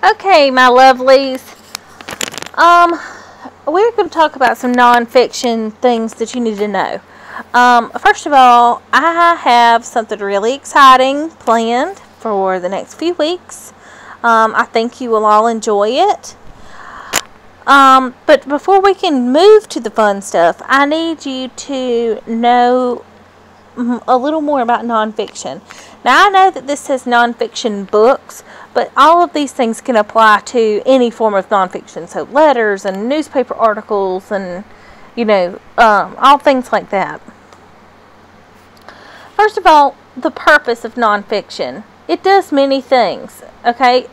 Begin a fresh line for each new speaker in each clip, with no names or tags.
Okay, my lovelies. We're going to talk about some nonfiction things that you need to know. First of all, I have something really exciting planned for the next few weeks. I think you will all enjoy it. But before we can move to the fun stuff, I need you to know a little more about nonfiction. Now, I know that this says nonfiction books, but all of these things can apply to any form of nonfiction. So letters and newspaper articles and, all things like that. First of all, the purpose of nonfiction. It does many things, okay?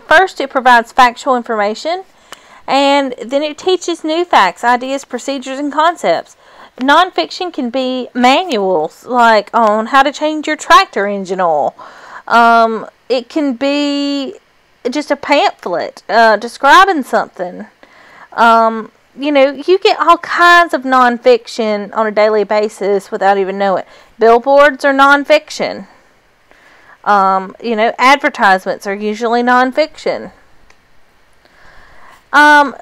First, it provides factual information, and then it teaches new facts, ideas, procedures, and concepts. Nonfiction can be manuals, like on how to change your tractor engine oil. It can be just a pamphlet describing something. You get all kinds of nonfiction on a daily basis without even knowing it. Billboards are nonfiction. Advertisements are usually nonfiction.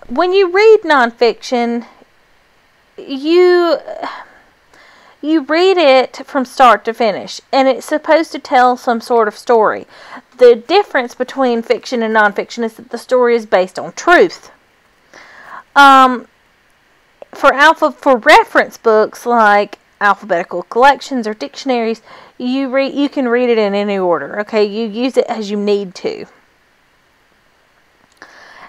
When you read nonfiction, you read it from start to finish, and it's supposed to tell some sort of story. The difference between fiction and nonfiction is that the story is based on truth. For reference books like alphabetical collections or dictionaries, you can read it in any order. Okay, you use it as you need to.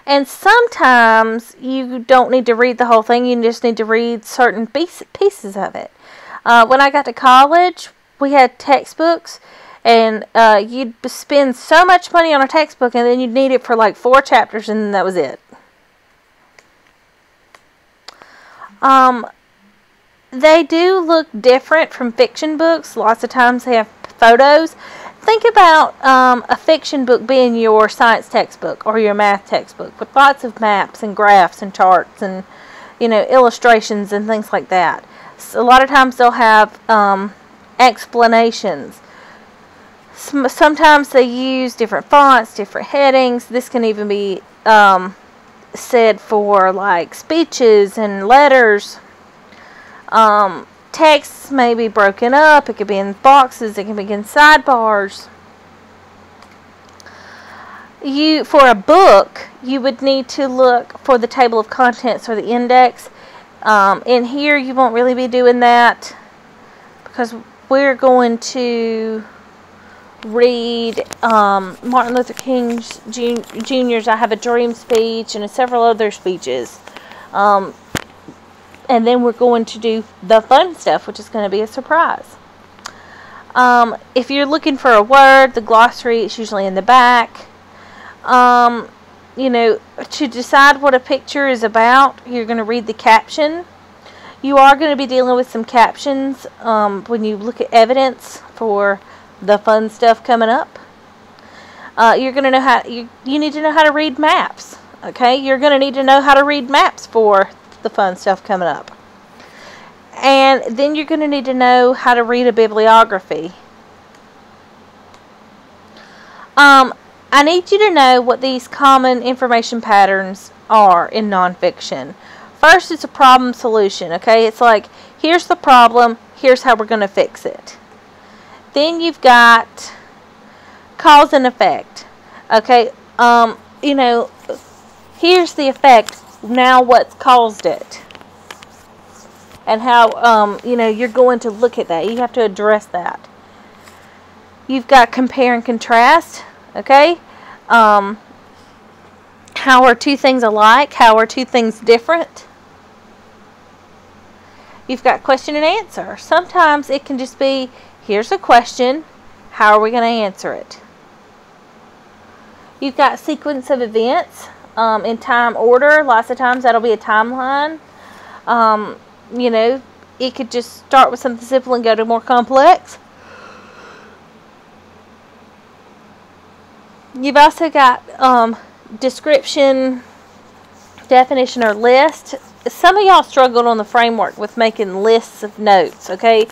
And sometimes you don't need to read the whole thing. You just need to read certain pieces of it. When I got to college, we had textbooks, and you'd spend so much money on a textbook, and then you'd need it for like 4 chapters, and that was it. They do look different from fiction books. Lots of times they have photos. Think about a fiction book being your science textbook or your math textbook with lots of maps and graphs and charts and, illustrations and things like that. So a lot of times they'll have explanations. Sometimes they use different fonts, different headings. This can even be said for like speeches and letters. Texts may be broken up. It could be in boxes. It can be in sidebars. For a book, you would need to look for the table of contents or the index. In here, you won't really be doing that because we're going to read Martin Luther King Jr.'s I Have a Dream speech and several other speeches. And then we're going to do the fun stuff, which is going to be a surprise. If you're looking for a word, the glossary is usually in the back. To decide what a picture is about, you're going to read the caption. You are going to be dealing with some captions when you look at evidence for the fun stuff coming up. You're going to know how you need to know how to read maps. Okay, you're going to need to know how to read maps for the fun stuff coming up. And then you're going to need to know how to read a bibliography. I need you to know what these common information patterns are in nonfiction. First, it's a problem solution, okay? It's like, here's the problem, here's how we're going to fix it. Then you've got cause and effect, okay? Here's the effect, now what's caused it. And how, you're going to look at that. You have to address that. You've got compare and contrast, okay? How are two things alike? How are two things different? You've got question and answer. Sometimes it can just be, here's a question, how are we going to answer it? You've got sequence of events in time order. Lots of times that'll be a timeline. It could just start with something simple and go to more complex. You've also got description, definition, or list. Some of y'all struggled on the framework with making lists of notes, okay?